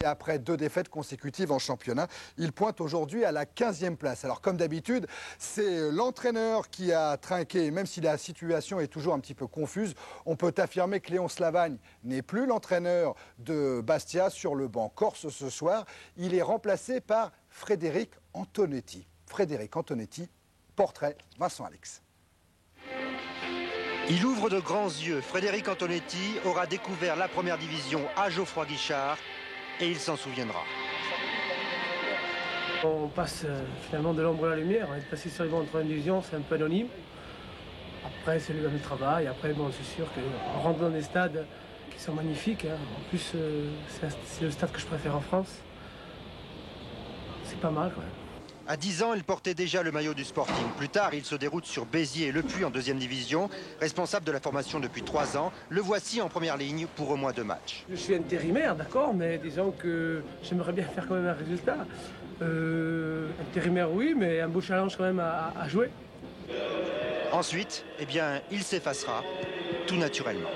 Et après 2 défaites consécutives en championnat, il pointe aujourd'hui à la 15e place. Alors comme d'habitude, c'est l'entraîneur qui a trinqué, même si la situation est toujours un petit peu confuse. On peut affirmer que Léon Slavagne n'est plus l'entraîneur de Bastia sur le banc corse ce soir. Il est remplacé par Frédéric Antonetti. Frédéric Antonetti, portrait Vincent Alix. Il ouvre de grands yeux. Frédéric Antonetti aura découvert la première division à Geoffroy Guichard. Et il s'en souviendra. On passe finalement de l'ombre à la lumière. On est passé sur les bancs de 3e division, c'est un peu anonyme. Après, c'est le même travail. Après, bon, c'est sûr qu'on rentre dans des stades qui sont magnifiques. Hein. En plus, c'est le stade que je préfère en France. C'est pas mal quand même. À 10 ans, il portait déjà le maillot du Sporting. Plus tard, il se déroute sur Béziers et Le Puy en 2e division. Responsable de la formation depuis 3 ans, le voici en première ligne pour au moins 2 matchs. Je suis intérimaire, d'accord, mais disons que j'aimerais bien faire quand même un résultat. Intérimaire, oui, mais un beau challenge quand même à jouer. Ensuite, eh bien, il s'effacera tout naturellement.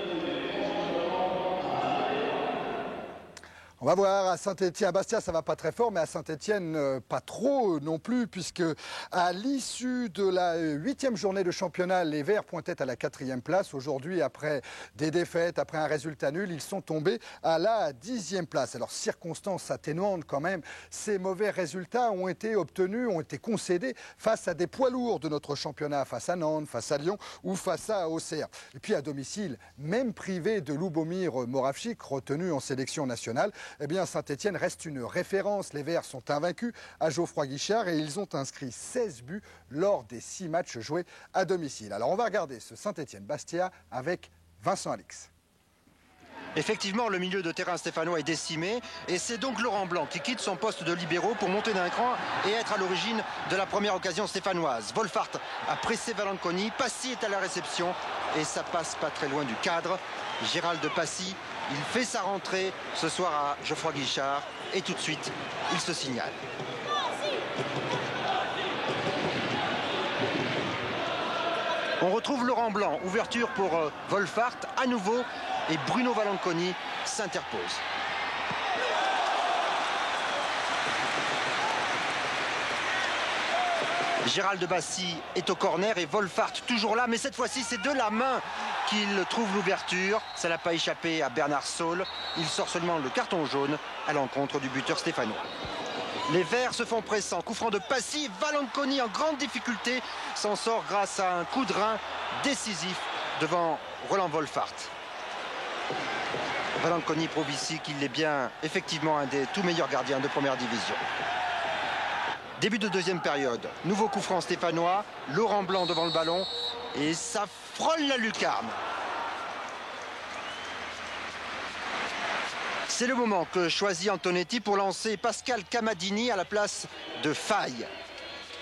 On va voir à Saint-Étienne, à Bastia ça va pas très fort, mais à Saint-Étienne pas trop non plus, puisque à l'issue de la 8e journée de championnat, les Verts pointaient à la 4e place. Aujourd'hui, après des défaites, après un résultat nul, ils sont tombés à la 10e place. Alors, circonstance atténuante quand même, ces mauvais résultats ont été obtenus, ont été concédés face à des poids lourds de notre championnat, face à Nantes, face à Lyon ou face à Auxerre. Et puis à domicile, même privé de Lubomir Moravchik, retenu en sélection nationale, eh bien, Saint-Étienne reste une référence. Les Verts sont invaincus à Geoffroy Guichard et ils ont inscrit 16 buts lors des 6 matchs joués à domicile. Alors, on va regarder ce Saint-Étienne-Bastia avec Vincent Alix. Effectivement, le milieu de terrain stéphanois est décimé et c'est donc Laurent Blanc qui quitte son poste de libéraux pour monter d'un cran et être à l'origine de la première occasion stéphanoise. Wolfart a pressé Valanconi, Passy est à la réception et ça passe pas très loin du cadre. Gérald de Passy, il fait sa rentrée ce soir à Geoffroy Guichard et tout de suite, il se signale. On retrouve Laurent Blanc, ouverture pour Wolfart à nouveau et Bruno Valanconi s'interpose. Gérald de Passy est au corner et Wolfart toujours là, mais cette fois-ci c'est de la main qu'il trouve l'ouverture. Ça n'a pas échappé à Bernard Saul. Il sort seulement le carton jaune à l'encontre du buteur stéphanois. Les Verts se font pressants. Coup franc de Passy. Valanconi en grande difficulté s'en sort grâce à un coup de rein décisif devant Roland Wolfart. Valanconi prouve ici qu'il est bien effectivement un des tout meilleurs gardiens de première division. Début de 2e période. Nouveau coup franc stéphanois. Laurent Blanc devant le ballon. Et ça frôle la lucarne. C'est le moment que choisit Antonetti pour lancer Pascal Camadini à la place de Faye.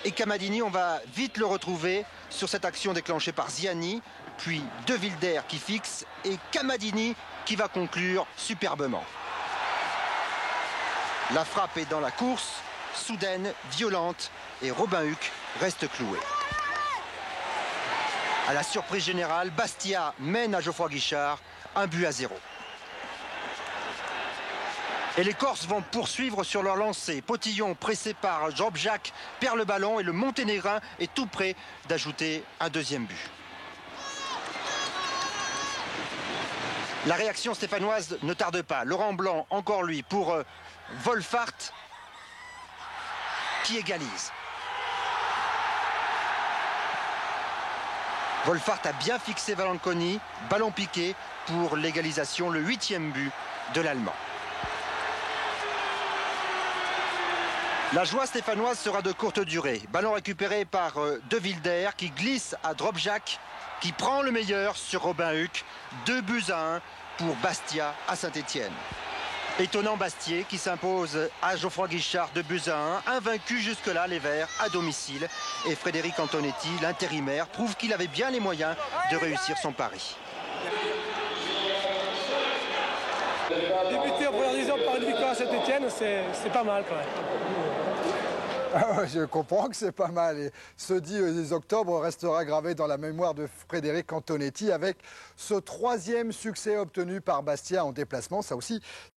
Et Camadini, on va vite le retrouver sur cette action déclenchée par Ziani, puis De Wilder qui fixe et Camadini qui va conclure superbement. La frappe est dans la course, soudaine, violente et Robin Huck reste cloué. À la surprise générale, Bastia mène à Geoffroy Guichard 1-0. Et les Corses vont poursuivre sur leur lancée. Potillon, pressé par Drobjak, perd le ballon et le Monténégrin est tout près d'ajouter un 2e but. La réaction stéphanoise ne tarde pas. Laurent Blanc, encore lui, pour Wolfart, qui égalise. Wolfart a bien fixé Valanconi, ballon piqué pour l'égalisation, le 8e but de l'Allemand. La joie stéphanoise sera de courte durée. Ballon récupéré par De Wilder qui glisse à Drobjak, qui prend le meilleur sur Robin Huck. 2-1 pour Bastia à Saint-Étienne. Étonnant Bastier qui s'impose à Geoffroy Guichard 2-1. Invaincu jusque-là les Verts à domicile. Et Frédéric Antonetti, l'intérimaire, prouve qu'il avait bien les moyens de réussir son pari. Débuter en première division par une victoire à Saint-Étienne, c'est pas mal quand même. Je comprends que c'est pas mal. Et ce 10 octobre restera gravé dans la mémoire de Frédéric Antonetti avec ce 3e succès obtenu par Bastia en déplacement. Ça aussi,